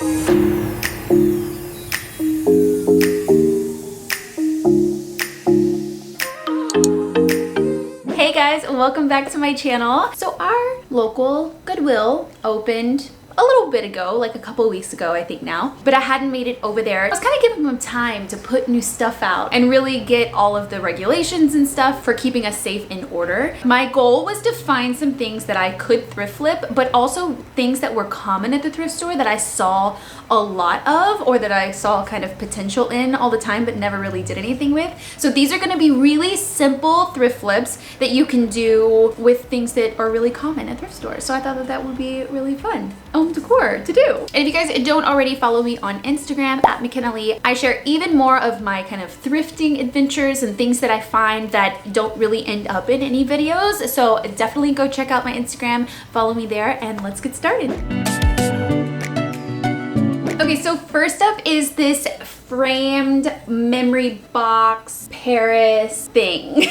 Hey guys, welcome back to my channel. So our local Goodwill opened a little bit ago, like a couple weeks ago, I think now, but I hadn't made it over there. I was kind of giving them time to put new stuff out and really get all of the regulations and stuff for keeping us safe in order. My goal was to find some things that I could thrift flip, but also things that were common at the thrift store that I saw a lot of, or that I saw kind of potential in all the time, but never really did anything with. So these are gonna be really simple thrift flips that you can do with things that are really common at thrift stores. So I thought that that would be really fun decor to do. And if you guys don't already follow me on Instagram at MaCenna, I share even more of my kind of thrifting adventures and things that I find that don't really end up in any videos. So definitely go check out my Instagram, follow me there, and let's get started. Okay, so first up is this framed memory box Paris thing.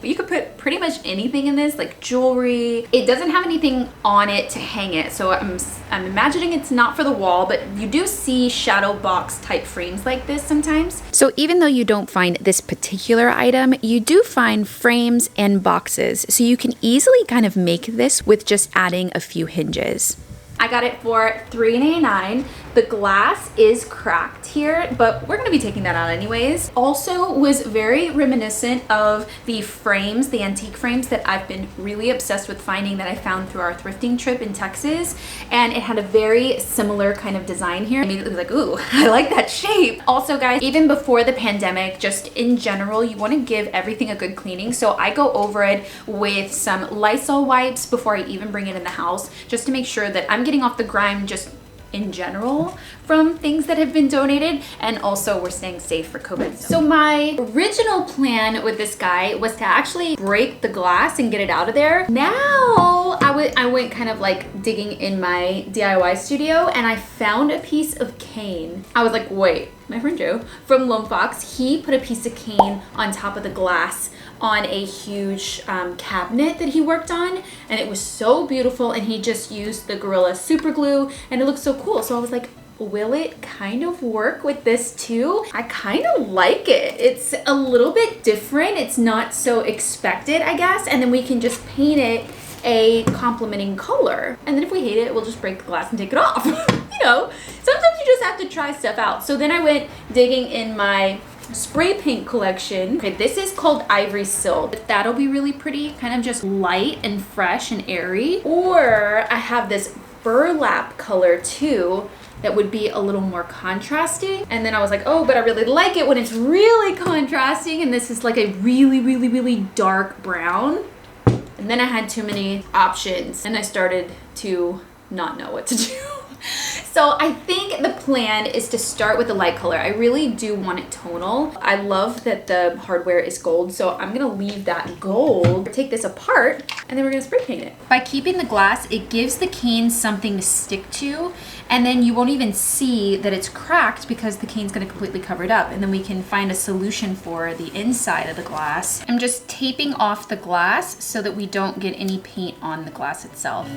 You could put pretty much anything in this, like jewelry. It doesn't have anything on it to hang it, so I'm imagining it's not for the wall, but you do see shadow box type frames like this sometimes. So even though you don't find this particular item, you do find frames and boxes, so you can easily kind of make this with just adding a few hinges. I got it for $3.99. The glass is cracked here, but we're gonna be taking that out anyways. Also was very reminiscent of the frames, the antique frames that I've been really obsessed with finding that I found through our thrifting trip in Texas. And it had a very similar kind of design here. I mean, it was like, ooh, I like that shape. Also guys, even before the pandemic, just in general, you wanna give everything a good cleaning. So I go over it with some Lysol wipes before I even bring it in the house, just to make sure that I'm getting off the grime just in general from things that have been donated, and also we're staying safe for COVID. So my original plan with this guy was to actually break the glass and get it out of there. Now I went kind of like digging in my DIY studio and I found a piece of cane. I was like, wait, my friend Joe from Lone Fox, he put a piece of cane on top of the glass on a huge cabinet that he worked on, and it was so beautiful, and he just used the Gorilla super glue and it looked so cool. So I was like, will it kind of work with this too? I kind of like it. It's a little bit different. It's not so expected, I guess, and then we can just paint it a complementing color, and then if we hate it, we'll just break the glass and take it off. You know, sometimes you just have to try stuff out. So then I went digging in my spray paint collection. Okay, this is called Ivory Silk. That'll be really pretty, kind of just light and fresh and airy. Or I have this burlap color too that would be a little more contrasting. And then I was like, oh, but I really like it when it's really contrasting, and this is like a really, really, really dark brown. And then I had too many options and I started to not know what to do. So I think the plan is to start with a light color. I really do want it tonal. I love that the hardware is gold, so I'm gonna leave that gold. Take this apart and then we're gonna spray paint it. By keeping the glass, it gives the cane something to stick to, and then you won't even see that it's cracked because the cane's gonna completely cover it up, and then we can find a solution for the inside of the glass. I'm just taping off the glass so that we don't get any paint on the glass itself.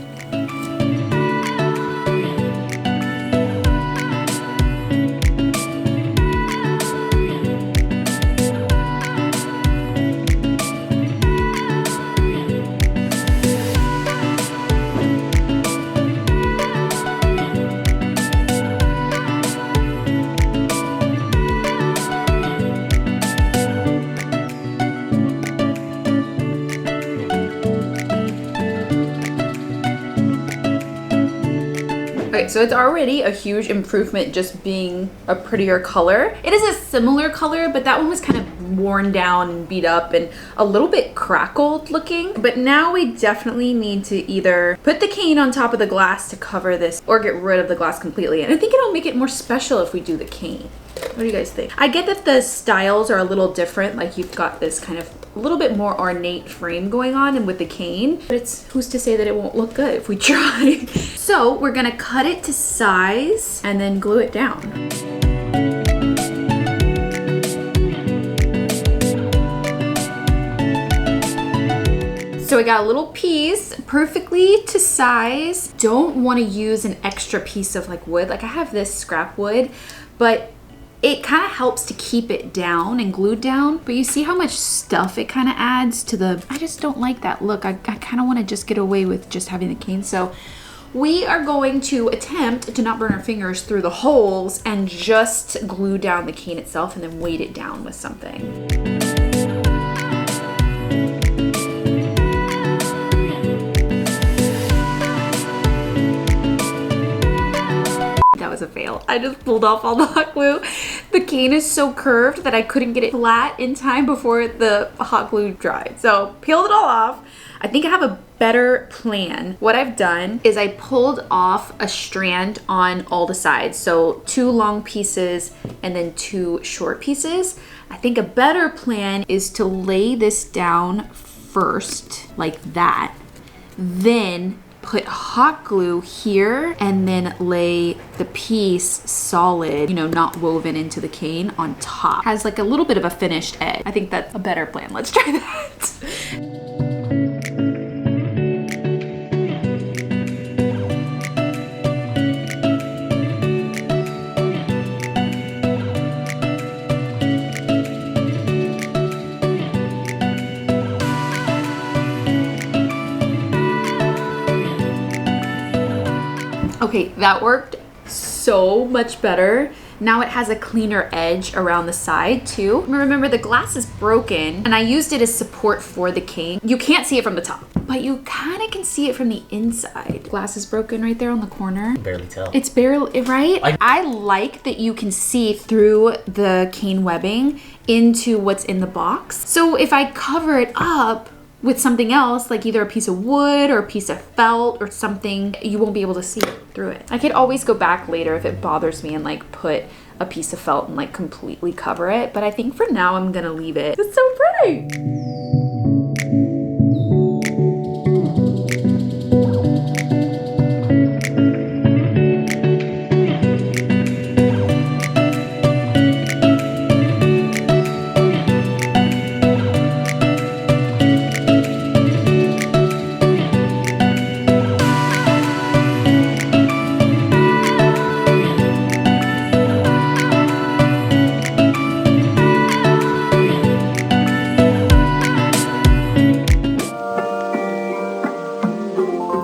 Okay, so it's already a huge improvement just being a prettier color. It is a similar color, but that one was kind of worn down and beat up and a little bit crackled looking. But now we definitely need to either put the cane on top of the glass to cover this or get rid of the glass completely. And I think it'll make it more special if we do the cane. What do you guys think? I get that the styles are a little different. Like you've got this kind of a little bit more ornate frame going on and with the cane, but it's who's to say that it won't look good if we try. So we're gonna cut it to size and then glue it down. So I got a little piece, perfectly to size. Don't want to use an extra piece of like wood. Like I have this scrap wood, but it kind of helps to keep it down and glued down. But you see how much stuff it kind of adds to the, I just don't like that look. I kind of want to just get away with just having the cane. So we are going to attempt to not burn our fingers through the holes and just glue down the cane itself and then weight it down with something. That was a fail. I just pulled off all the hot glue. The cane is so curved that I couldn't get it flat in time before the hot glue dried. So peeled it all off. I think I have a better plan. What I've done is I pulled off a strand on all the sides. So 2 long pieces and then 2 short pieces. I think a better plan is to lay this down first like that. Then put hot glue here and then lay the piece solid, you know, not woven into the cane on top. Has like a little bit of a finished edge. I think that's a better plan. Let's try that. Okay, that worked so much better. Now it has a cleaner edge around the side too. Remember, the glass is broken and I used it as support for the cane. You can't see it from the top, but you kind of can see it from the inside. Glass is broken right there on the corner. Barely tell. It's barely, right? I like that you can see through the cane webbing into what's in the box. So if I cover it up with something else, like either a piece of wood or a piece of felt or something, you won't be able to see through it. I could always go back later if it bothers me and like put a piece of felt and like completely cover it. But I think for now I'm gonna leave it. It's so pretty.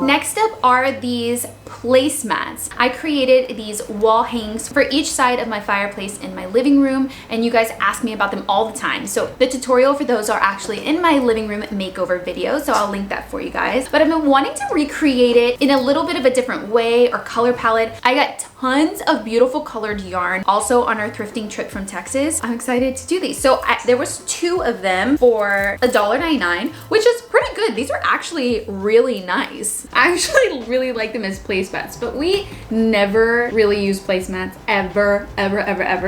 Next up are these placemats. I created these wall hangs for each side of my fireplace in my living room, and you guys ask me about them all the time. So the tutorial for those are actually in my living room makeover video, so I'll link that for you guys. But I've been wanting to recreate it in a little bit of a different way or color palette. I got tons of beautiful colored yarn also on our thrifting trip from Texas. I'm excited to do these. So there was 2 of them for $1.99, which is pretty good. These are actually really nice. I actually really like them as placemats, but we never really use placemats ever.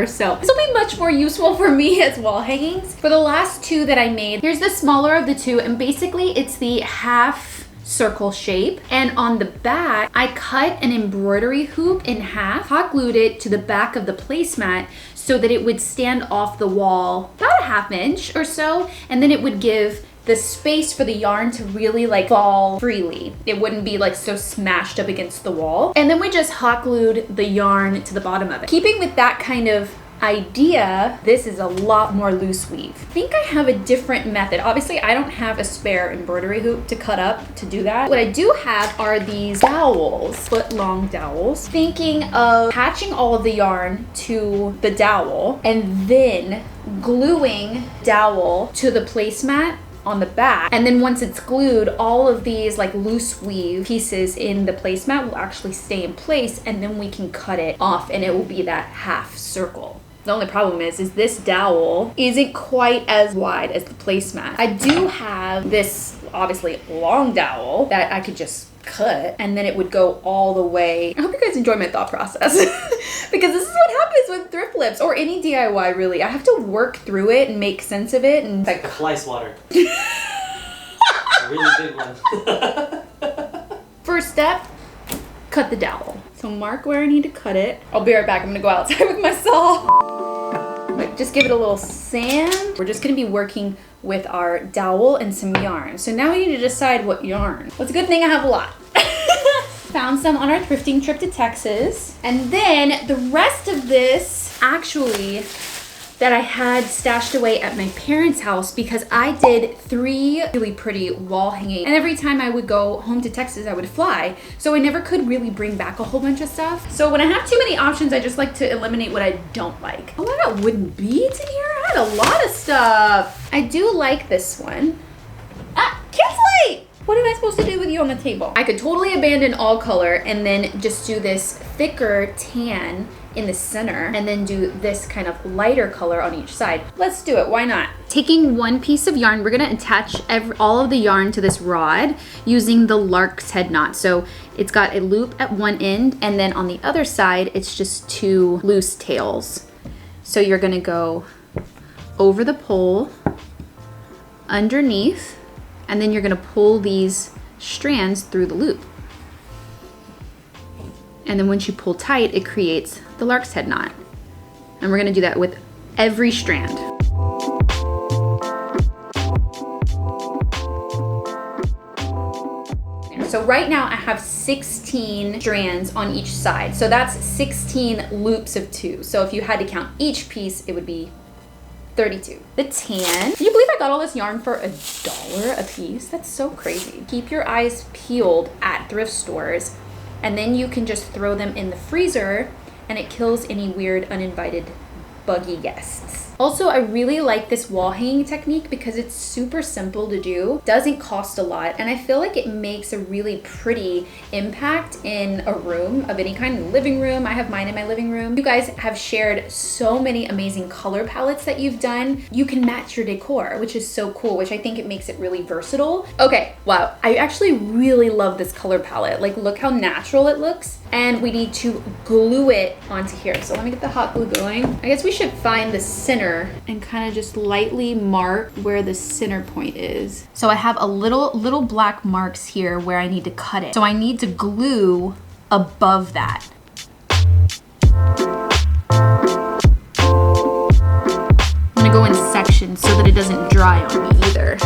So this will be much more useful for me as wall hangings. For the last 2 that I made, here's the smaller of the 2, and basically it's the half circle shape, and on the back I cut an embroidery hoop in half, hot glued it to the back of the placemat so that it would stand off the wall about a ½ inch or so, and then it would give the space for the yarn to really like fall freely. It wouldn't be like so smashed up against the wall. And then we just hot glued the yarn to the bottom of it. Keeping with that kind of idea, this is a lot more loose weave. I think I have a different method. Obviously, I don't have a spare embroidery hoop to cut up to do that. What I do have are these dowels, foot-long dowels. Thinking of attaching all of the yarn to the dowel and then gluing dowel to the placemat on the back, and then once it's glued, all of these like loose weave pieces in the placemat will actually stay in place, and then we can cut it off and it will be that half circle. The only problem is this dowel isn't quite as wide as the placemat. I do have this obviously long dowel that I could just cut and then it would go all the way. I hope you guys enjoy my thought process because this is what happens with thrift flips or any DIY really. I have to work through it and make sense of it and like fly swatter. A really big one. First step, cut the dowel. So mark where I need to cut it. I'll be right back. I'm gonna go outside with my saw. Just give it a little sand. We're just gonna be working with our dowel and some yarn. So now we need to decide what yarn. Well, it's a good thing I have a lot. Found some on our thrifting trip to Texas. And then the rest of this actually that I had stashed away at my parents' house because I did 3 really pretty wall hanging. And every time I would go home to Texas, I would fly. So I never could really bring back a whole bunch of stuff. So when I have too many options, I just like to eliminate what I don't like. Oh, I got wooden beads in here. I had a lot of stuff. I do like this one. Ah, cancel. What am I supposed to do with you on the table? I could totally abandon all color and then just do this thicker tan in the center and then do this kind of lighter color on each side. Let's do it, why not? Taking one piece of yarn, we're gonna attach all of the yarn to this rod using the lark's head knot. So it's got a loop at one end and then on the other side, it's just 2 loose tails. So you're gonna go over the pole, underneath, and then you're gonna pull these strands through the loop. And then once you pull tight, it creates the lark's head knot. And we're gonna do that with every strand. So right now I have 16 strands on each side. So that's 16 loops of 2. So if you had to count each piece, it would be 32. The tan. Can you believe I got all this yarn for $1 a piece? That's so crazy. Keep your eyes peeled at thrift stores and then you can just throw them in the freezer and it kills any weird uninvited buggy guests. Also, I really like this wall hanging technique because it's super simple to do, doesn't cost a lot, and I feel like it makes a really pretty impact in a room of any kind, in the living room. I have mine in my living room. You guys have shared so many amazing color palettes that you've done. You can match your decor, which is so cool, which I think it makes it really versatile. Okay, wow, I actually really love this color palette. Like, look how natural it looks. And we need to glue it onto here. So let me get the hot glue going. I guess we should find the center and kind of just lightly mark where the center point is. So I have a little black marks here where I need to cut it. So I need to glue above that. I'm gonna go in sections so that it doesn't dry on me either.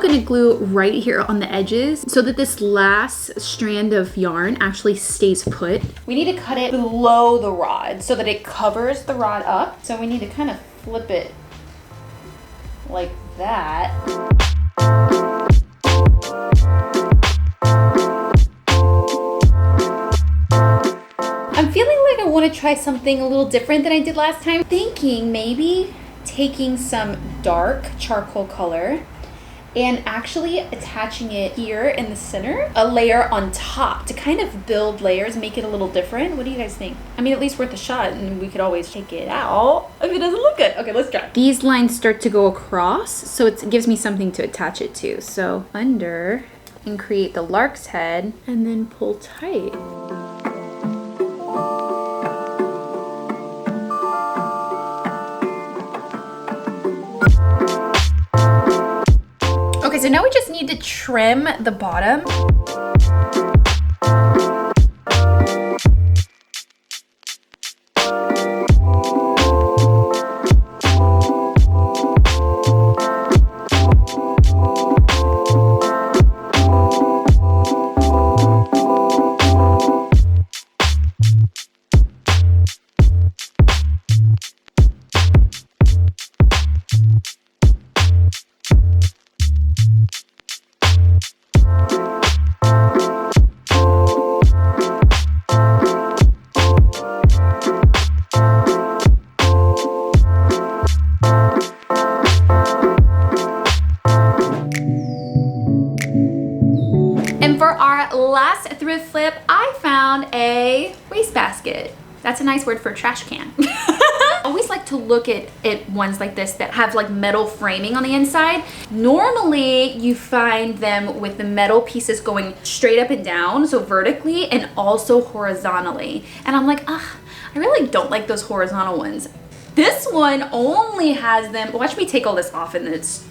Going to glue right here on the edges so that this last strand of yarn actually stays put. We need to cut it below the rod so that it covers the rod up. So we need to kind of flip it like that. I'm feeling like I want to try something a little different than I did last time. Thinking maybe taking some dark charcoal color and actually attaching it here in the center, a layer on top to kind of build layers, make it a little different. What do you guys think? I mean, at least worth a shot, and we could always take it out if it doesn't look good. Okay, let's try. These lines start to go across, so it gives me something to attach it to. So under and create the lark's head and then pull tight. Okay, so now we just need to trim the bottom. Last thrift flip, I found a wastebasket. That's a nice word for a trash can. I always like to look at ones like this that have like metal framing on the inside. Normally you find them with the metal pieces going straight up and down, so vertically and also horizontally. And I'm like, ugh, I really don't like those horizontal ones. This one only has them, watch me take all this off and it's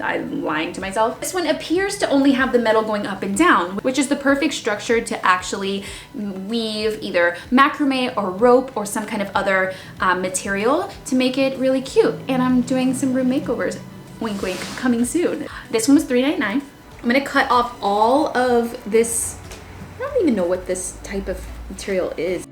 I'm lying to myself. This one appears to only have the metal going up and down, which is the perfect structure to actually weave either macrame or rope or some kind of other material to make it really cute. And I'm doing some room makeovers, wink wink, coming soon. This one was $3.99. I'm gonna cut off all of this. I don't even know what this type of material is.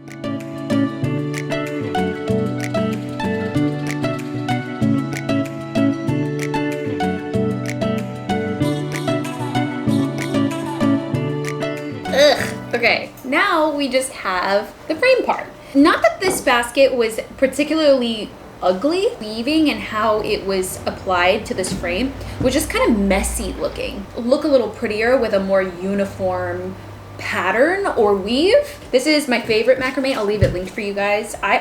Okay, now we just have the frame part. Not that this basket was particularly ugly. Weaving and how it was applied to this frame was just kind of messy looking. Look a little prettier with a more uniform pattern or weave. This is my favorite macrame. I'll leave it linked for you guys. I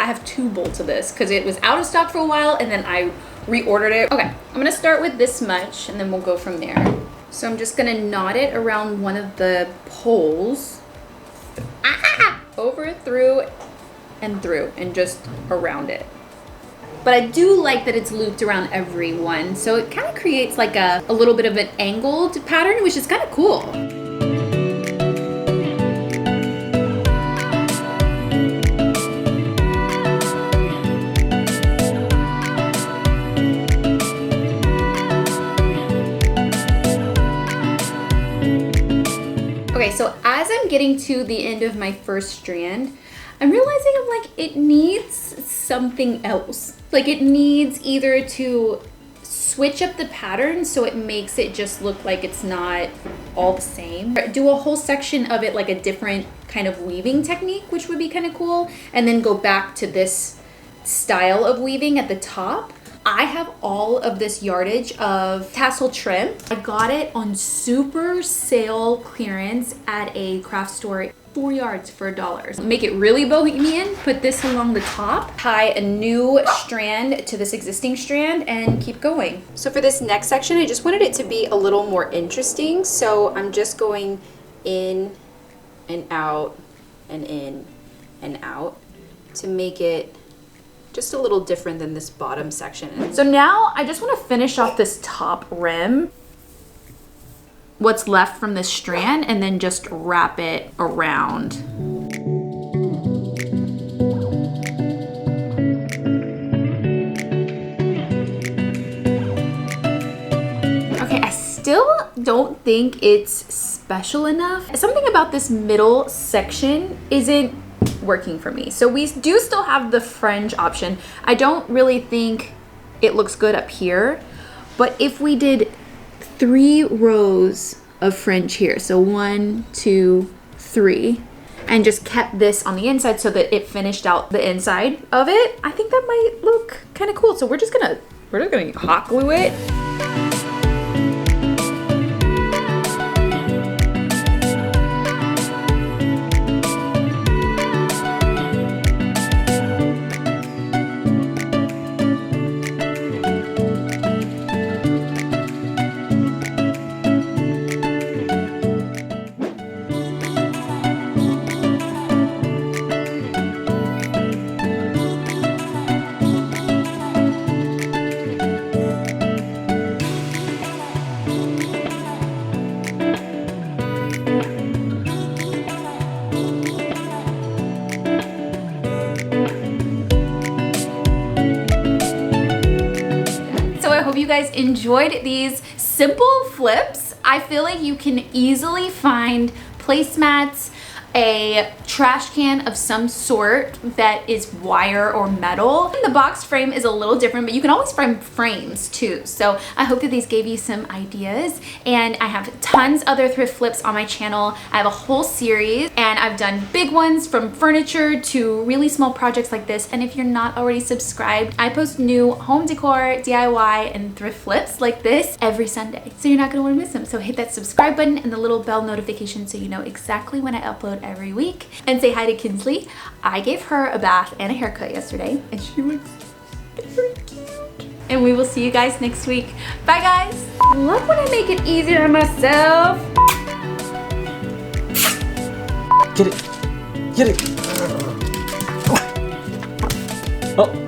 have 2 bolts of this because it was out of stock for a while and then I reordered it. Okay, I'm gonna start with this much and then we'll go from there. So I'm just gonna knot it around one of the poles. Over, through, and just around it. But I do like that it's looped around every one. So it kind of creates like a little bit of an angled pattern, which is kind of cool. Okay, so as I'm getting to the end of my first strand, I'm realizing it needs something else. Like it needs either to switch up the pattern so it makes it just look like it's not all the same. Do a whole section of it like a different kind of weaving technique, which would be kind of cool, and then go back to this style of weaving at the top. I have all of this yardage of tassel trim. I got it on super sale clearance at a craft store, 4 yards for $1. Make it really bohemian, put this along the top, tie a new strand to this existing strand and keep going. So for this next section, I just wanted it to be a little more interesting. So I'm just going in and out and in and out to make it just a little different than this bottom section. So now I just want to finish off this top rim, what's left from this strand, and then just wrap it around. Okay, I still don't think it's special enough. Something about this middle section isn't working for me. So we do still have the fringe option. I don't really think it looks good up here, but if we did 3 rows of fringe here, so 1, 2, 3, and just kept this on the inside so that it finished out the inside of it, I think that might look kind of cool. So we're just gonna hot glue it. You guys enjoyed these simple flips. I feel like you can easily find placemats, a trash can of some sort that is wire or metal. The box frame is a little different, but you can always find frames too. So I hope that these gave you some ideas, and I have tons other thrift flips on my channel. I have a whole series, and I've done big ones from furniture to really small projects like this. And if you're not already subscribed, I post new home decor, DIY, and thrift flips like this every Sunday. So you're not gonna wanna miss them. So hit that subscribe button and the little bell notification so you know exactly when I upload every week. And say hi to Kinsley. I gave her a bath and a haircut yesterday, and she looks very cute. And we will see you guys next week. Bye guys. Love when I make it easier on myself. Get it. Get it. Oh.